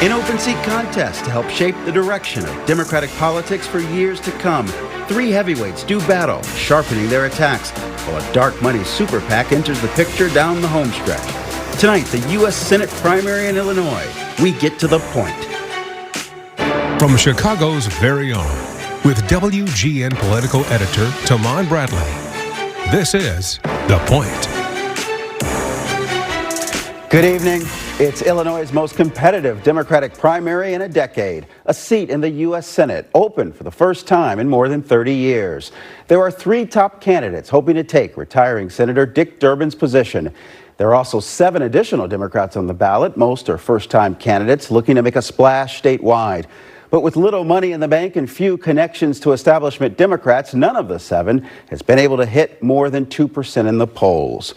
An open seat contest to help shape the direction of Democratic politics for years to come. Three heavyweights do battle, sharpening their attacks, while a dark money super PAC enters the picture down the home stretch. Tonight, the U.S. Senate primary in Illinois. We get to the point. From Chicago's very own, with WGN political editor Taman Bradley, this is The Point. Good evening. It's Illinois' most competitive Democratic primary in a decade. A seat in the U.S. Senate open for the first time in more than 30 years. There are three top candidates hoping to take retiring Senator Dick Durbin's position. There are also 7 additional Democrats on the ballot. Most are first-time candidates looking to make a splash statewide. But with little money in the bank and few connections to establishment Democrats, none of the 7 has been able to hit more than 2% in the polls.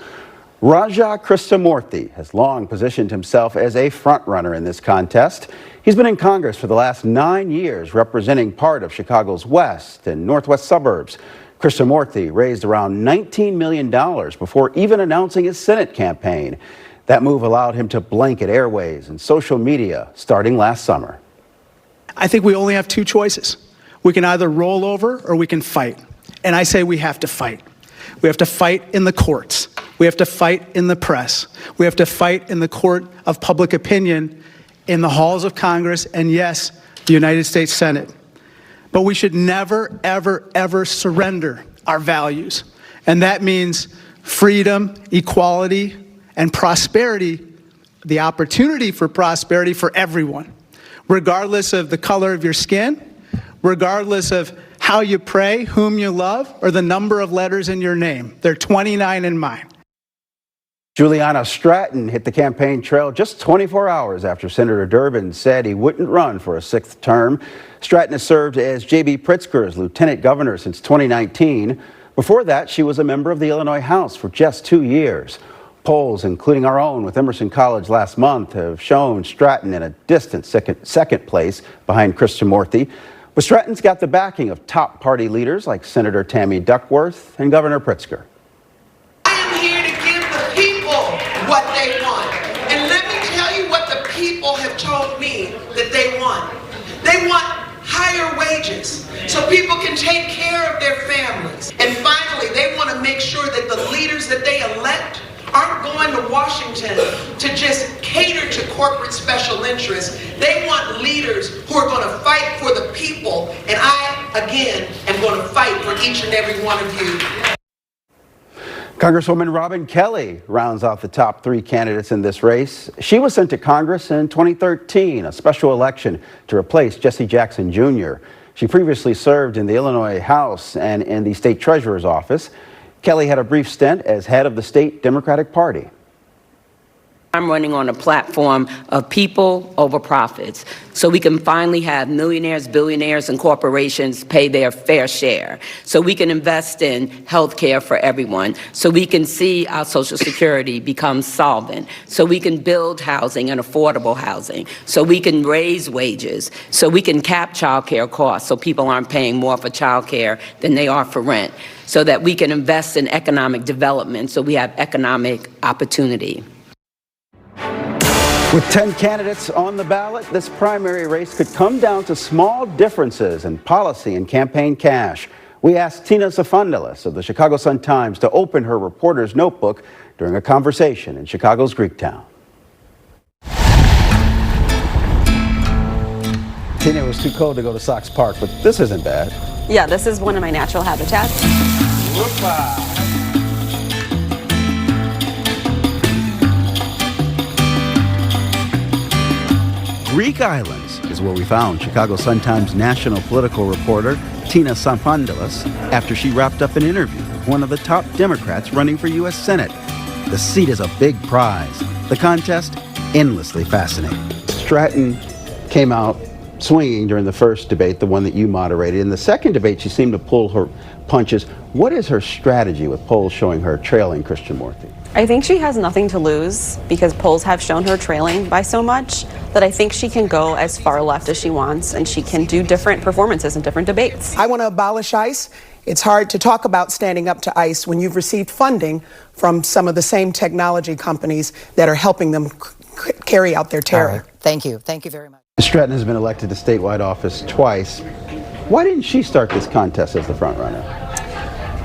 Raja Krishnamoorthi has long positioned himself as a frontrunner in this contest. He's been in Congress for the last 9 years, representing part of Chicago's west and northwest suburbs. Krishnamoorthi raised around $19 million before even announcing his Senate campaign. That move allowed him to blanket airways and social media starting last summer. I think we only have 2 choices. We can either roll over or we can fight. And I say we have to fight. We have to fight in the courts. We have to fight in the press. We have to fight in the court of public opinion, in the halls of Congress, and yes, the United States Senate. But we should never, ever, ever surrender our values. And that means freedom, equality, and prosperity, the opportunity for prosperity for everyone, regardless of the color of your skin, regardless of how you pray, whom you love, or the number of letters in your name. There are 29 in mine. Juliana Stratton hit the campaign trail just 24 hours after Senator Durbin said he wouldn't run for a 6th term. Stratton has served as J.B. Pritzker's lieutenant governor since 2019. Before that, she was a member of the Illinois House for just 2 years. Polls, including our own with Emerson College last month, have shown Stratton in a distant second place behind Krishnamoorthi. But Stratton's got the backing of top party leaders like Senator Tammy Duckworth and Governor Pritzker. I am here to give the people what they want. And let me tell you what the people have told me that they want. They want higher wages so people can take care of their families. And finally, they want to make sure that the leaders that they elect aren't going to Washington to just cater to corporate special interests. They want leaders who are going to fight for the people, and I, again, am going to fight for each and every one of you. Congresswoman Robin Kelly rounds out the top 3 candidates in this race. She was sent to Congress in 2013, a special election to replace Jesse Jackson Jr. She previously served in the Illinois House and in the state treasurer's office. Kelly had a brief stint as head of the state Democratic Party. I'm running on a platform of people over profits, so we can finally have millionaires, billionaires, and corporations pay their fair share, so we can invest in health care for everyone, so we can see our Social Security become solvent, so we can build housing and affordable housing, so we can raise wages, so we can cap child care costs so people aren't paying more for child care than they are for rent, so that we can invest in economic development so we have economic opportunity. With 10 candidates on the ballot, this primary race could come down to small differences in policy and campaign cash. We asked Tina Safandalis of the Chicago Sun-Times to open her reporter's notebook during a conversation in Chicago's Greektown. Tina, it was too cold to go to Sox Park, but this isn't bad. Yeah, this is one of my natural habitats. Whoop-a. Greek Islands is where we found Chicago Sun-Times national political reporter Tina Safandalis after she wrapped up an interview with one of the top Democrats running for U.S. Senate. The seat is a big prize. The contest, endlessly fascinating. Stratton came out swinging during the first debate, the one that you moderated. In the second debate, she seemed to pull her punches. What is her strategy with polls showing her trailing Krishnamoorthi? I think she has nothing to lose because polls have shown her trailing by so much that I think she can go as far left as she wants and she can do different performances in different debates. I want to abolish ICE. It's hard to talk about standing up to ICE when you've received funding from some of the same technology companies that are helping them carry out their terror. All right. Thank you. Thank you very much. Stratton has been elected to statewide office twice. Why didn't she start this contest as the front runner?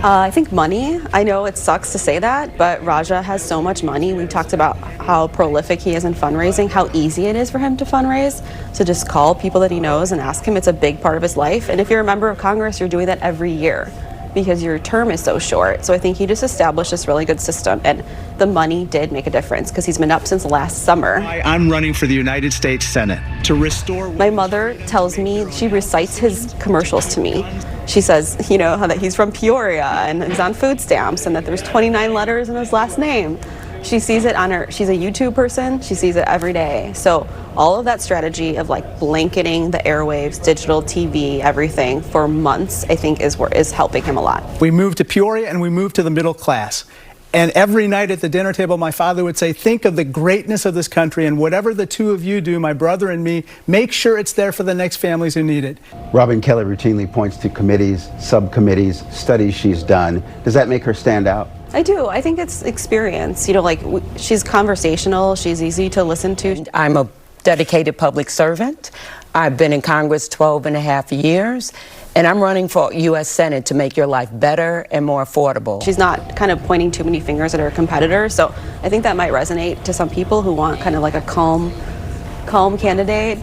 I think money. I know it sucks to say that, but Raja has so much money. We talked about how prolific he is in fundraising, how easy it is for him to fundraise. So just call people that he knows and ask him. It's a big part of his life. And if you're a member of Congress, you're doing that every year because your term is so short. So I think he just established this really good system, and the money did make a difference because he's been up since last summer. I'm running for the United States Senate to restore. My mother tells me, she recites his commercials to me. She says, you know, how that he's from Peoria and he's on food stamps and that there's 29 letters in his last name. She sees it on her, she's a YouTube person, she sees it every day. So all of that strategy of like blanketing the airwaves, digital TV, everything for months, I think is helping him a lot. We moved to Peoria and we moved to the middle class. And every night at the dinner table, my father would say, think of the greatness of this country, and whatever the two of you do, my brother and me, make sure it's there for the next families who need it. Robin Kelly routinely points to committees, subcommittees, studies she's done. Does that make her stand out? I do. I think it's experience. You know, like she's conversational, she's easy to listen to. I'm a dedicated public servant. I've been in Congress 12 and a half years, and I'm running for U.S. Senate to make your life better and more affordable. She's not kind of pointing too many fingers at her competitors, so I think that might resonate to some people who want kind of like a calm candidate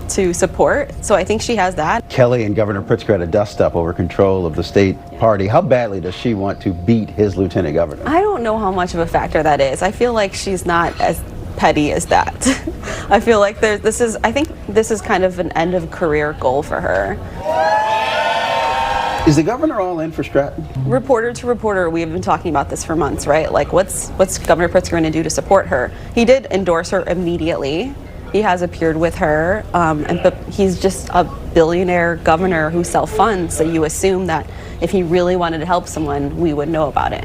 to support. So I think she has that. Kelly and Governor Pritzker had a dust-up over control of the state party. How badly does she want to beat his lieutenant governor? I don't know how much of a factor that is. I feel like she's not as petty as that. I feel like I think this is kind of an end of career goal for her. Is the governor all in for Stratton? Reporter to reporter, we have been talking about this for months, right? Like, what's Governor Pritzker going to do to support her? He did endorse her immediately. He has appeared with her, but he's just a billionaire governor who self-funds, so you assume that if he really wanted to help someone, we would know about it.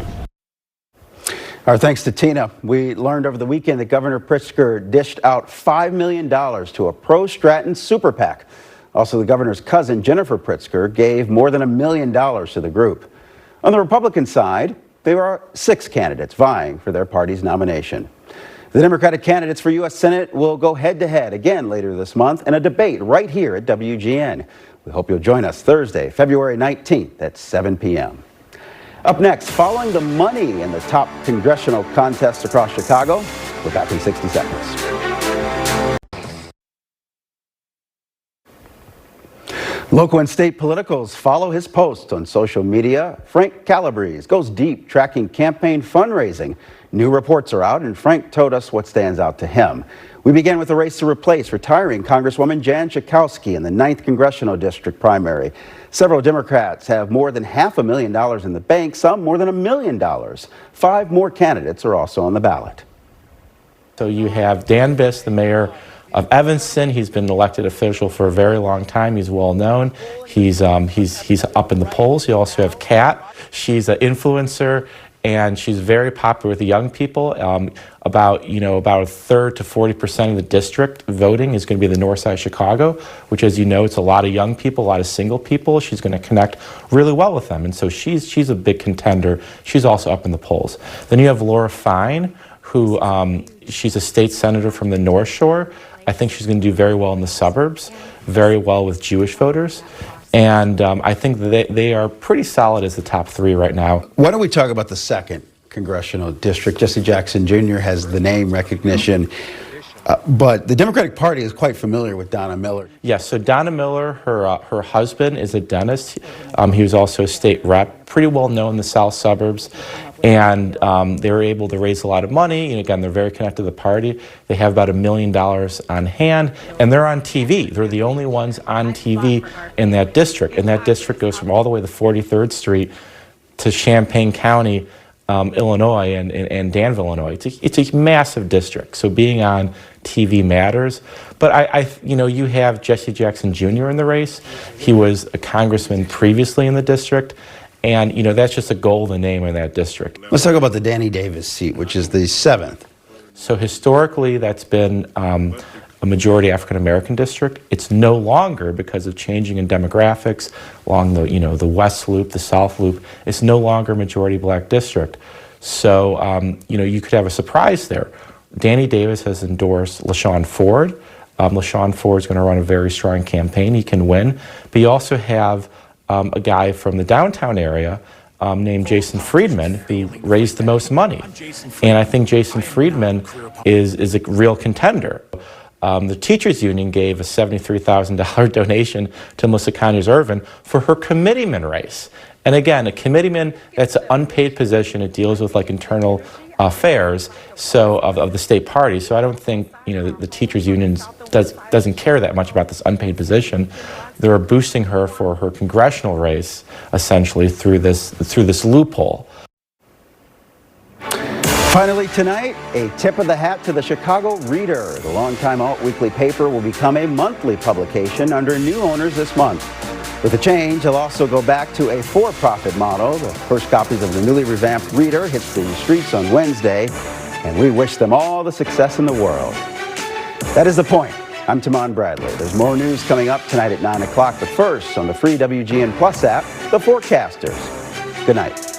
Our thanks to Tina. We learned over the weekend that Governor Pritzker dished out $5 million to a pro-Stratton super PAC. Also, the governor's cousin, Jennifer Pritzker, gave more than $1 million to the group. On the Republican side, there are 6 candidates vying for their party's nomination. The Democratic candidates for U.S. Senate will go head-to-head again later this month in a debate right here at WGN. We hope you'll join us Thursday, February 19th at 7 p.m. Up next, following the money in the top congressional contests across Chicago, we're back in 60 seconds. Local and state politicals follow his posts on social media. Frank Calabrese goes deep tracking campaign fundraising. New reports are out, and Frank told us what stands out to him. We begin with a race to replace retiring Congresswoman Jan Schakowsky in the 9th Congressional District primary. Several Democrats have more than $500,000 in the bank, some more than $1 million. 5 more candidates are also on the ballot. So you have Dan Biss, the mayor of Evanston. He's been an elected official for a very long time. He's well known. He's up in the polls. You also have Kat. She's an influencer, and she's very popular with the young people. About a third to 40% of the district voting is going to be the north side of Chicago, which, as you know, it's a lot of young people, a lot of single people. She's going to connect really well with them, and so she's a big contender. She's also up in the polls. Then you have Laura Fine, who she's a state senator from the North Shore. I think she's going to do very well in the suburbs, very well with Jewish voters. And I think they are pretty solid as the top 3 right now. Why don't we talk about the 2nd Congressional District? Jesse Jackson Jr. has the name recognition, but the Democratic Party is quite familiar with Donna Miller. Yes, so Donna Miller, her husband is a dentist. He was also a state rep, pretty well known in the south suburbs. And they were able to raise a lot of money. And again, they're very connected to the party. They have about $1 million on hand, and they're on TV. They're the only ones on TV in that district. And that district goes from all the way to 43rd Street to Champaign County, Illinois, and Danville, Illinois. It's a massive district. So being on TV matters. But you have Jesse Jackson Jr. in the race. He was a congressman previously in the district. And, that's just a golden name in that district. Let's talk about the Danny Davis seat, which is the 7th. So historically, that's been a majority African-American district. It's no longer, because of changing in demographics along the West Loop, the South Loop. It's no longer a majority black district. So, you could have a surprise there. Danny Davis has endorsed LaShawn Ford. LaShawn Ford is going to run a very strong campaign. He can win. But you also have a guy from the downtown area named Jason Friedman. He raised the most money. And I think Jason Friedman is a real contender. The teachers union gave a $73,000 donation to Melissa Conyers-Ervin for her committeeman race. And again, a committeeman, that's an unpaid position. It deals with like internal affairs of the state party. So I don't think the teachers union doesn't care that much about this unpaid position. They're boosting her for her congressional race essentially through this loophole. Finally tonight, a tip of the hat to the Chicago Reader. The longtime alt weekly paper will become a monthly publication under new owners this month. With the change, they'll also go back to a for-profit model. The first copies of the newly revamped Reader hit the streets on Wednesday, and we wish them all the success in the world. That is The Point. I'm Taman Bradley. There's more news coming up tonight at 9 o'clock, but first on the free WGN Plus app, The Forecasters. Good night.